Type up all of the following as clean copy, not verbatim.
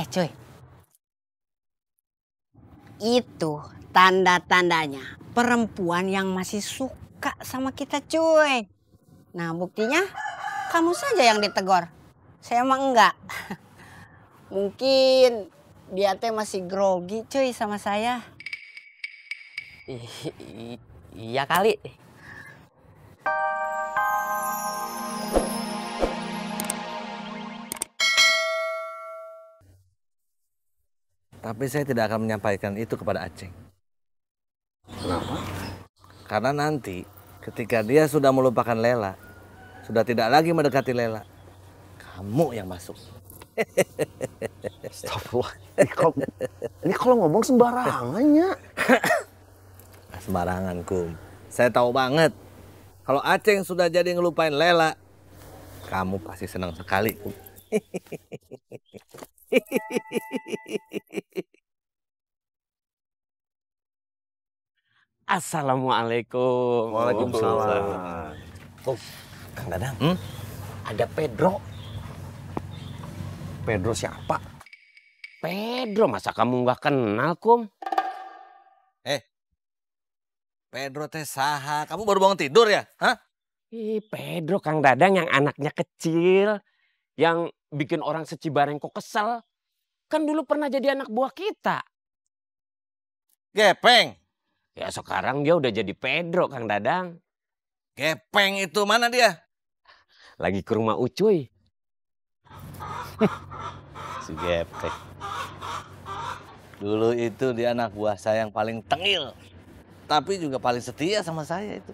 cuy. Itu tanda-tandanya perempuan yang masih suka sama kita cuy. Nah buktinya kamu saja yang ditegor. Saya mah enggak. Mungkin dia teh masih grogi cuy sama saya. Iya kali. Tapi saya tidak akan menyampaikan itu kepada Aceng. Kenapa? Karena nanti ketika dia sudah melupakan Lela, sudah tidak lagi mendekati Lela, kamu yang masuk. Astagfirullah. Ini kalau ngomong sembarangannya. Sembarangan, Kum. Saya tahu banget. Kalau Aceng sudah jadi ngelupain Lela, kamu pasti senang sekali, Kum. Assalamualaikum. Waalaikumsalam. Oh, Kang Dadang. Ada Pedro. Pedro siapa? Pedro, masa kamu nggak kenal, Kum? Pedro teh saha? Kamu baru bangun tidur ya? Hah? Pedro, Kang Dadang yang anaknya kecil, yang bikin orang Cibarengkok kesel. Kan dulu pernah jadi anak buah kita. Gepeng. Ya sekarang dia udah jadi Pedro, Kang Dadang. Gepeng itu mana dia? Lagi ke rumah Ucuy. Si Gepeng. Dulu itu dia anak buah saya yang paling tengil. Tapi juga paling setia sama saya itu.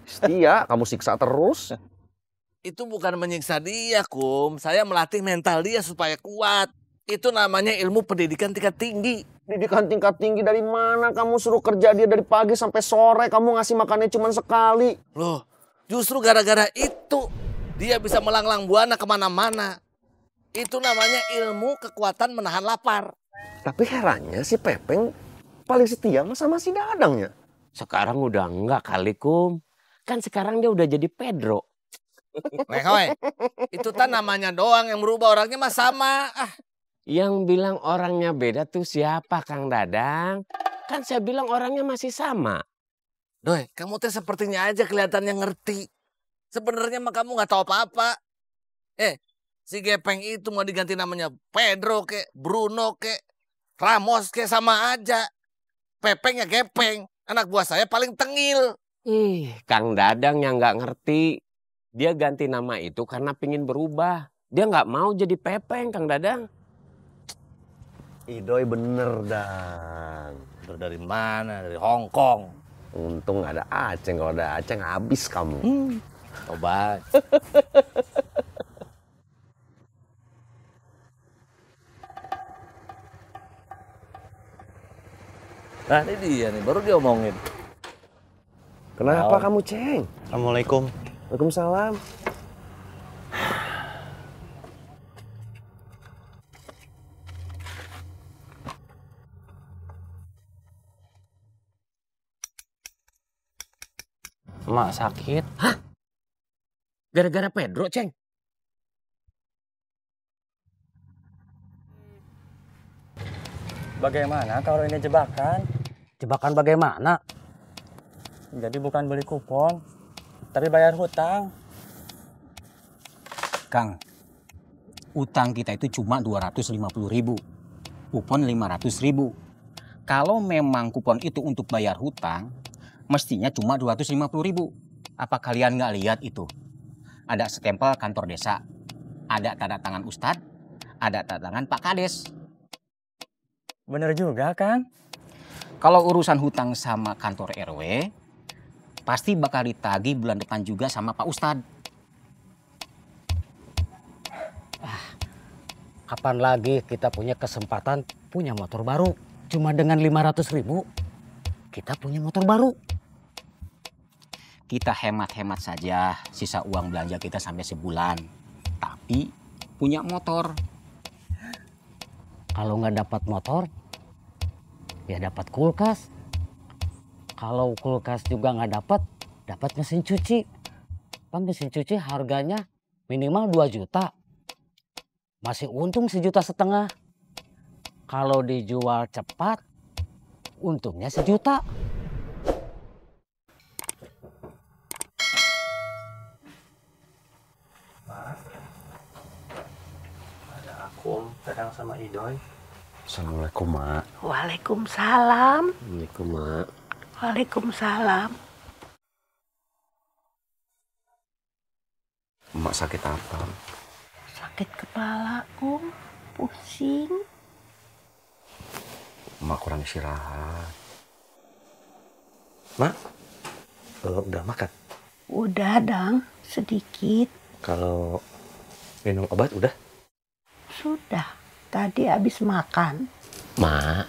Setia, kamu siksa terus. Itu bukan menyiksa dia, Kum. Saya melatih mental dia supaya kuat. Itu namanya ilmu pendidikan tingkat tinggi. Pendidikan tingkat tinggi dari mana? Kamu suruh kerja dia dari pagi sampai sore. Kamu ngasih makannya cuma sekali. Loh, justru gara-gara itu dia bisa melanglang buana kemana-mana. Itu namanya ilmu kekuatan menahan lapar. Tapi herannya si Pepeng paling setia sama si Dadangnya. Sekarang udah enggak kali, Kum. Kan sekarang dia udah jadi Pedro. Weh, itu kan namanya doang yang merubah orangnya mah sama. Yang bilang orangnya beda tuh siapa, Kang Dadang? Kan saya bilang orangnya masih sama. Doi, kamu teh sepertinya aja kelihatannya ngerti. Sebenarnya mah kamu nggak tahu apa-apa. Si Gepeng itu mau diganti namanya Pedro kek, Bruno kek, Ramos kek sama aja. Pepeng ya Gepeng. Anak buah saya paling tengil. Kang Dadang yang nggak ngerti. Dia ganti nama itu karena pingin berubah. Dia nggak mau jadi Pepeng, Kang Dadang. Idoi bener, Dan. Bener dari mana? Dari Hong Kong. Untung ada Aceng. Kalau ada Aceng habis kamu. Coba. Nah ini dia nih, baru dia omongin. Kenapa kamu, Ceng? Assalamualaikum. Waalaikumsalam. Mak sakit. Hah? Gara-gara Pedro, Ceng? Bagaimana kalau ini jebakan? Jebakan bagaimana? Jadi bukan beli kupon, tapi bayar hutang. Kang, utang kita itu cuma 250.000, kupon 500.000. Kalau memang kupon itu untuk bayar hutang, mestinya cuma 250.000. Apa kalian nggak lihat itu? Ada stempel kantor desa, ada tanda tangan Ustadz, ada tanda tangan Pak Kades. Bener juga, Kang. Kalau urusan hutang sama kantor RW, pasti bakal ditagih bulan depan juga sama Pak Ustadz. Kapan lagi kita punya kesempatan punya motor baru? Cuma dengan 500.000 kita punya motor baru. Kita hemat-hemat saja sisa uang belanja kita sampai sebulan. Tapi punya motor. Kalau nggak dapat motor, ya dapat kulkas. Kalau kulkas juga nggak dapat mesin cuci. Kan mesin cuci harganya minimal 2 juta. Masih untung 1,5 juta. Kalau dijual cepat, untungnya 1 juta. Assalamualaikum, Dadang sama Idoy. Assalamualaikum, Mak. Waalaikumsalam. Assalamualaikum, Mak. Waalaikumsalam. Emak sakit apa? Sakit kepala, Om. Pusing. Emak kurang istirahat. Mak, udah makan? Udah, Dang. Sedikit. Kalau minum obat udah? Sudah. Tadi habis makan. Mak,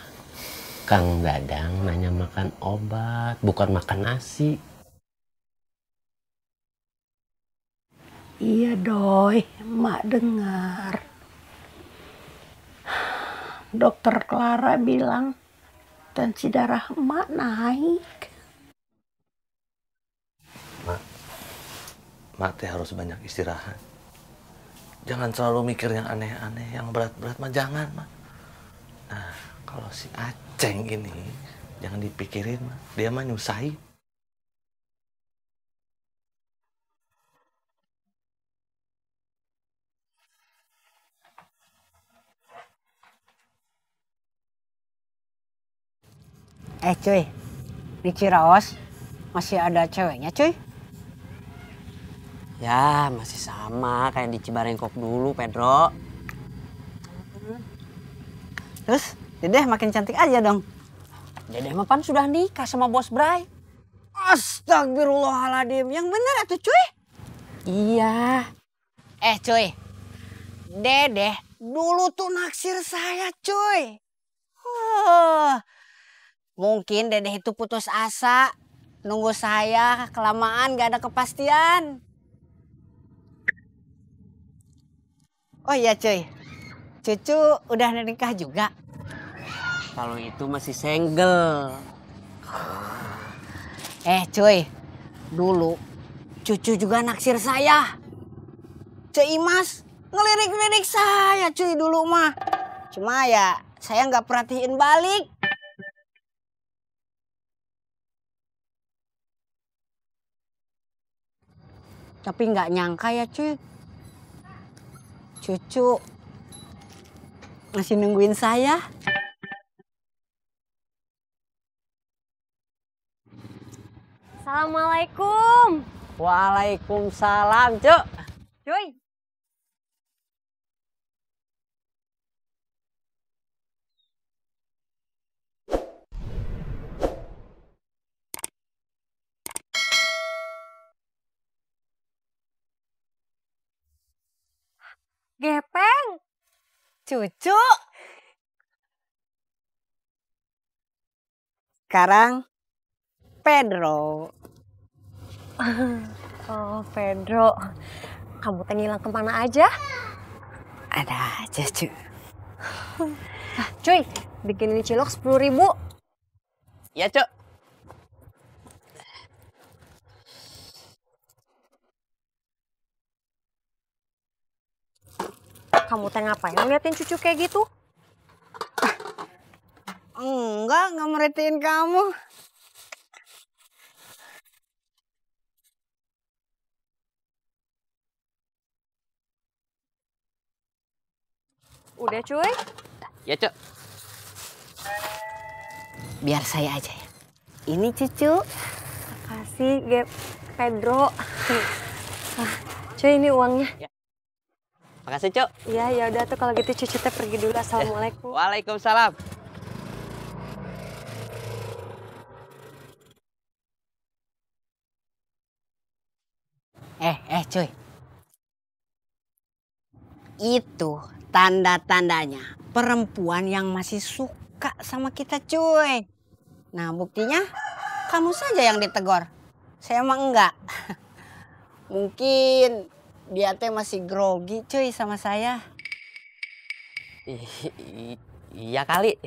Kang Dadang nanya makan obat, bukan makan nasi. Iya, Doy. Mak dengar. Dokter Clara bilang tensi darah emak naik. Mak teh harus banyak istirahat. Jangan selalu mikir yang aneh-aneh, yang berat-berat mah jangan, Mak. Nah, kalau si Aceng ini jangan dipikirin, Mak. Dia mah nyusahin. Cuy, di Ciraos masih ada ceweknya cuy? Ya, masih sama kayak di Cibarengkok dulu, Pedro. Terus Dedeh makin cantik aja dong. Dedeh mah kan sudah nikah sama Bos Bray. Astagfirullahaladzim, yang bener atuh cuy. Iya. Cuy, Dedeh dulu tuh naksir saya cuy. Mungkin Dedeh itu putus asa. Nunggu saya kelamaan gak ada kepastian. Oh iya cuy, cucu udah nikah juga? Kalau itu masih single. Cuy, dulu cucu juga naksir saya. Cek Imas ngelirik-lirik saya cuy dulu mah. Cuma ya saya nggak perhatiin balik. Tapi nggak nyangka ya cuy. Cucu masih nungguin saya. Assalamualaikum. Waalaikumsalam, Cuk. Cuy. Gepeng. Cucu. Sekarang Pedro. Oh, Pedro. Kamu teh ngilang kemana aja? Ada aja, Cuk. Cuy, bikin ini cilok 10.000. Ya, Cuk. Kamu teh ngapain ngeliatin cucu kayak gitu? Enggak merhatiin kamu. Udah cuy. Ya, Cuk. Biar saya aja ya. Ini cucu. Makasih, Pedro. Cuy, ini uangnya. Makasih, Cuk. Iya, ya udah tuh kalau gitu cucu teh pergi dulu. Assalamualaikum. Waalaikumsalam. Cuy. Itu tanda-tandanya perempuan yang masih suka sama kita, cuy. Nah, buktinya kamu saja yang ditegor. Saya mah enggak. Mungkin dia teh masih grogi, cuy, sama saya. Iya kali.